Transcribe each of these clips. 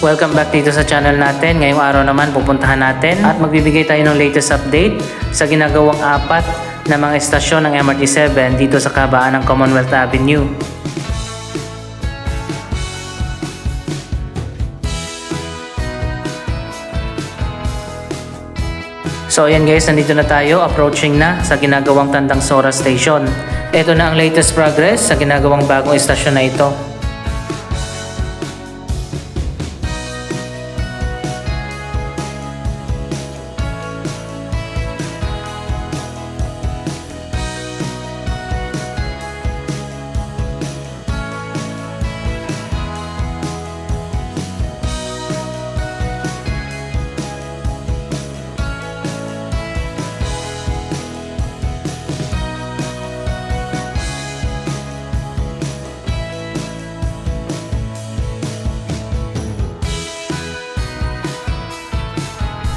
Welcome back dito sa channel natin. Ngayong araw naman pupuntahan natin at magbibigay tayo ng latest update sa ginagawang apat na mga estasyon ng MRT7 dito sa kabaan ng Commonwealth Avenue. So ayan guys, nandito na tayo, approaching na sa ginagawang Tandang Sora Station. Ito na ang latest progress sa ginagawang bagong estasyon na ito.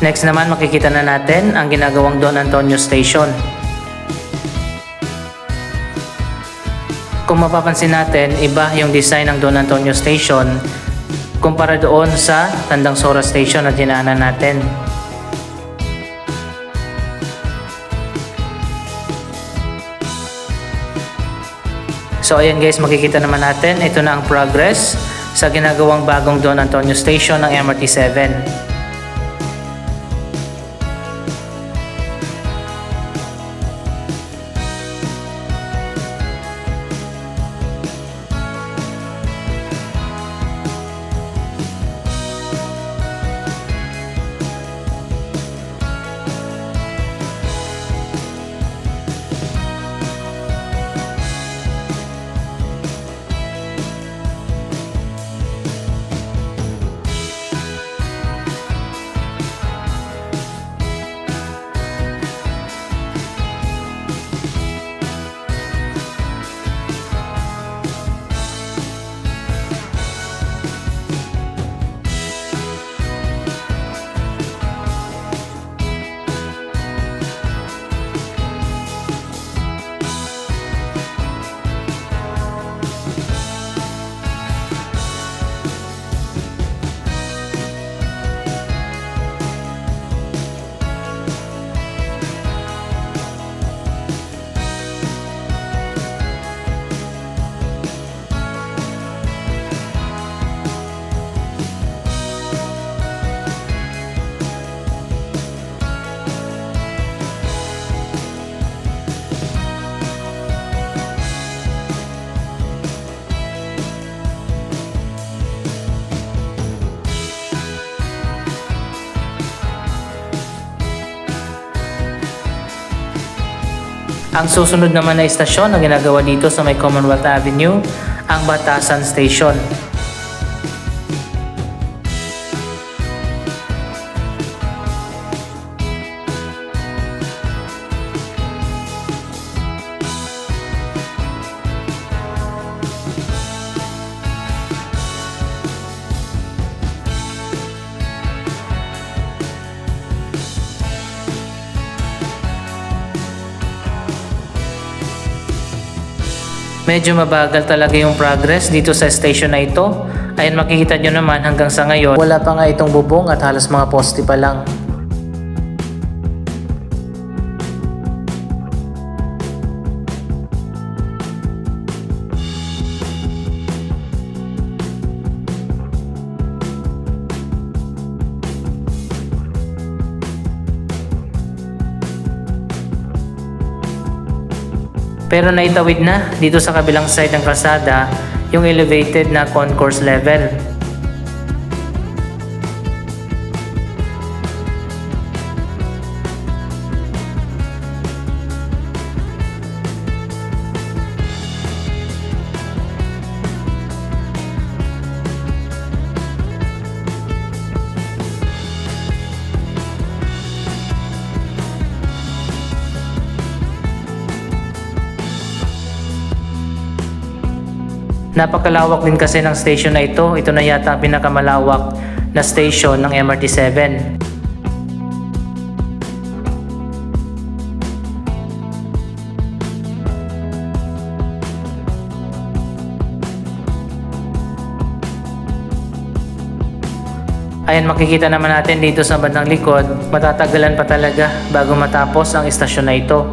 Next naman makikita na natin ang ginagawang Don Antonio Station. Kung mapapansin natin, iba yung design ng Don Antonio Station kumpara doon sa Tandang Sora Station na dinaanan natin. So ayan guys, makikita naman natin, ito na ang progress sa ginagawang bagong Don Antonio Station ng MRT7. Ang susunod naman na istasyon na ginagawa dito sa may Commonwealth Avenue, ang Batasan Station. Medyo mabagal talaga yung progress dito sa station na ito. Ayan, makikita nyo naman hanggang sa ngayon, wala pa nga itong bubong at halos mga poste pa lang. Pero naitawid na dito sa kabilang side ng kalsada yung elevated na concourse level. Napakalawak din kasi ng station na ito. Ito na yata ang pinakamalawak na station ng MRT7. Ayan, makikita naman natin dito sa bandang likod, matatagalan pa talaga bago matapos ang istasyon na ito.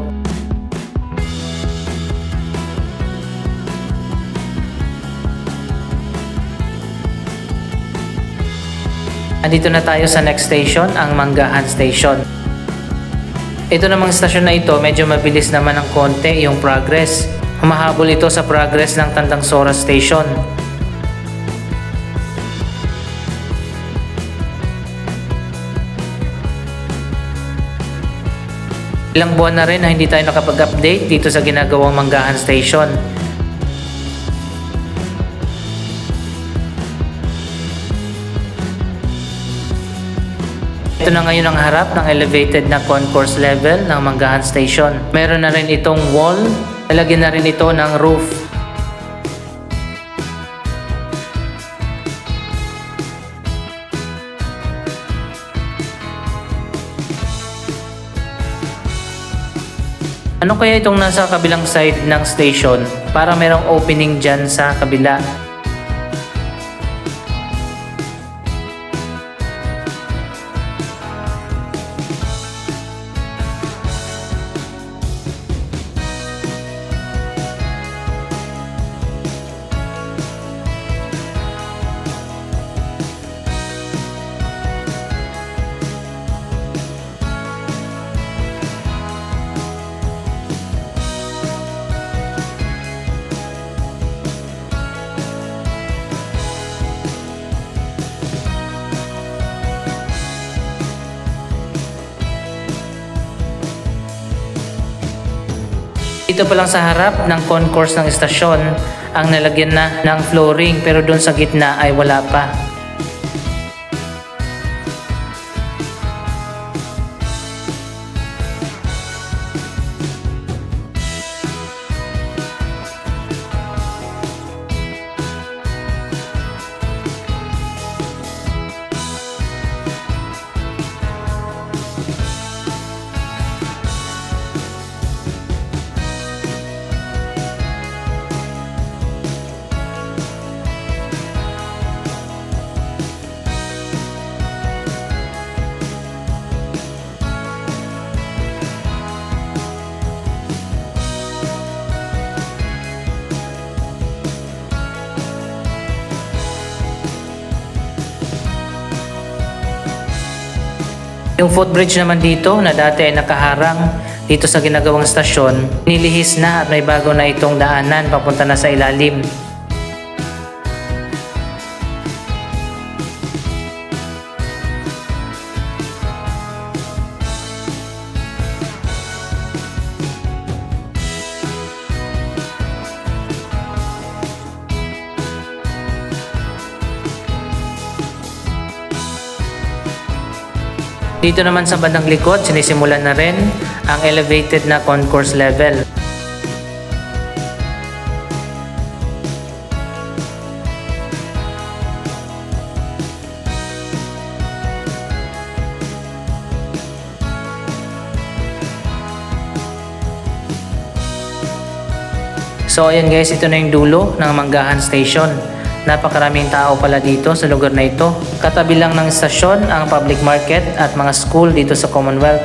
Andito na tayo sa next station, ang Manggahan Station. Ito namang stasyon na ito, medyo mabilis naman ng konti yung progress. Humahabol ito sa progress ng Tandang Sora Station. Ilang buwan na rin na hindi tayo nakapag-update dito sa ginagawang Manggahan Station. Ito na ngayon ang harap ng elevated na concourse level ng Manggahan Station. Meron na rin itong wall, nalagyan na rin ito ng roof. Ano kaya itong nasa kabilang side ng station para merong opening dyan sa kabila? Dito pa lang sa harap ng concourse ng istasyon ang nalagyan na ng flooring, pero doon sa gitna ay wala pa. Yung footbridge naman dito na dati ay nakaharang dito sa ginagawang stasyon, nilihis na at may bago na itong daanan papunta na sa ilalim. Dito naman sa bandang likod, sinisimulan na rin ang elevated na concourse level. So ayan guys, ito na yung dulo ng Manggahan Station. Napakaraming tao pala dito sa lugar na ito. Katabi lang ng istasyon ang public market at mga school dito sa Commonwealth.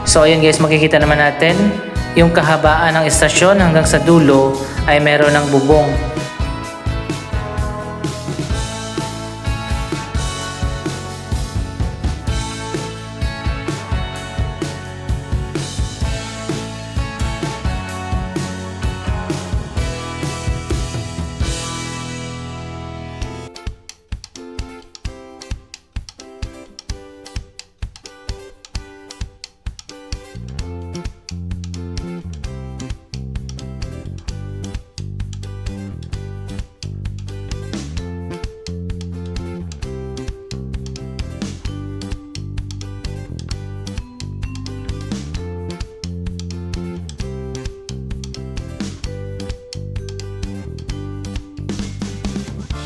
So ayan guys, makikita naman natin yung kahabaan ng istasyon hanggang sa dulo ay meron ng bubong.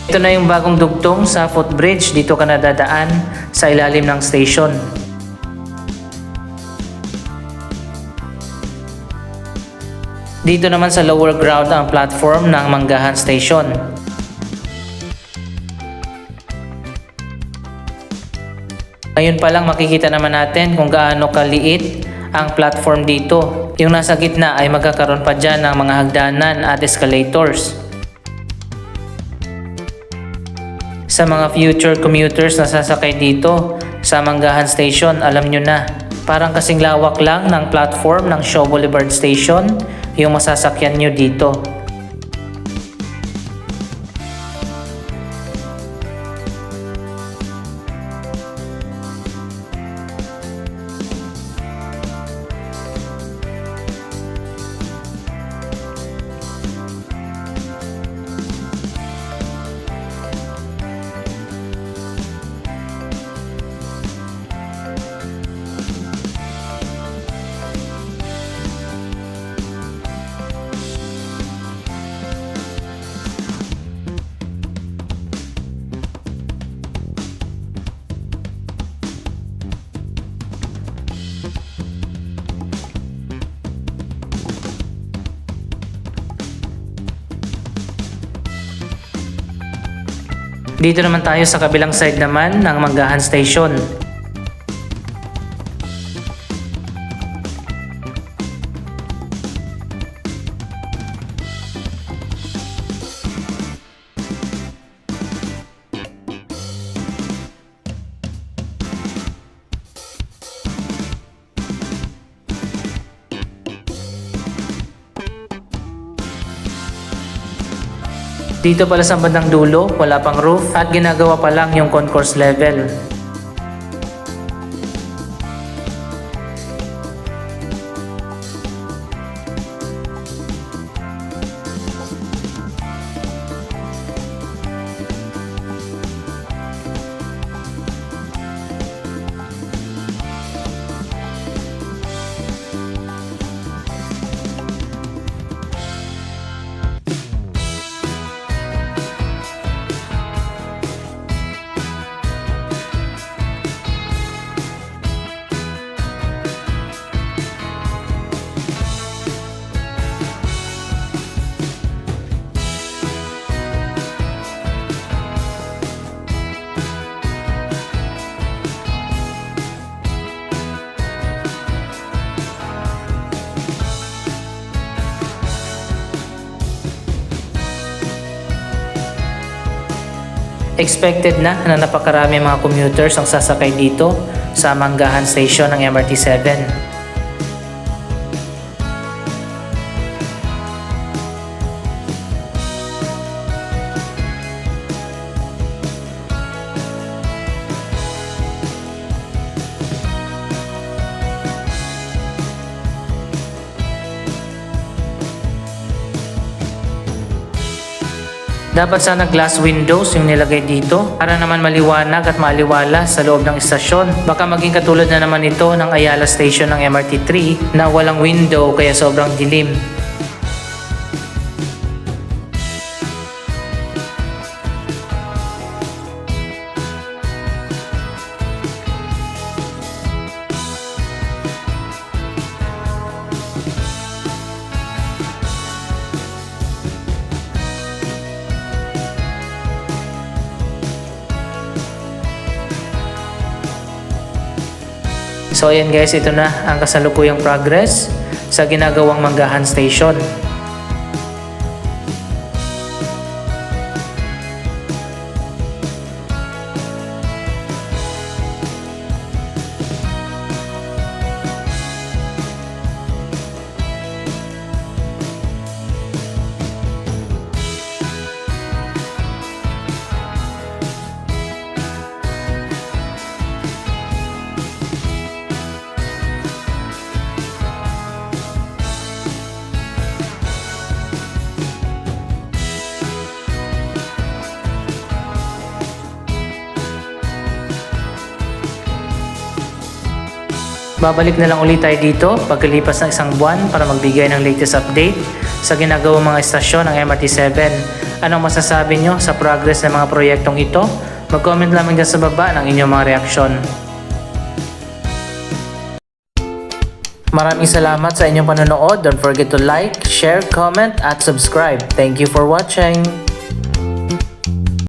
Ito na yung bagong dugtong sa footbridge. Dito ka nadadaan sa ilalim ng station. Dito naman sa lower ground ang platform ng Manggahan Station. Ngayon pa lang makikita naman natin kung gaano kaliit ang platform dito. Yung nasa gitna ay magkakaroon pa dyan ng mga hagdanan at escalators. Sa mga future commuters na sasakay dito sa Manggahan Station, alam nyo na, parang kasing lawak lang ng platform ng Shaw Boulevard Station yung masasakyan nyo dito. Dito naman tayo sa kabilang side naman ng Manggahan Station. Dito pala sa bandang dulo, wala pang roof at ginagawa pa lang yung concourse level. Expected na napakarami mga commuters ang sasakay dito sa Manggahan Station ng MRT7. Dapat sana glass windows yung nilagay dito para naman maliwanag at maaliwala sa loob ng istasyon. Baka maging katulad na naman ito ng Ayala Station ng MRT3 na walang window kaya sobrang dilim. So ayan guys, ito na ang kasalukuyang progress sa ginagawang Manggahan Station. Babalik na lang ulit tayo dito pagkalipas ng isang buwan para magbigay ng latest update sa ginagawang mga estasyon ng MRT7 Anong masasabi nyo sa progress ng mga proyektong ito? Mag-comment lamang dyan sa baba ng inyong mga reaksyon. Maraming salamat sa inyong panonood. Don't forget to like, share, comment, at subscribe. Thank you for watching!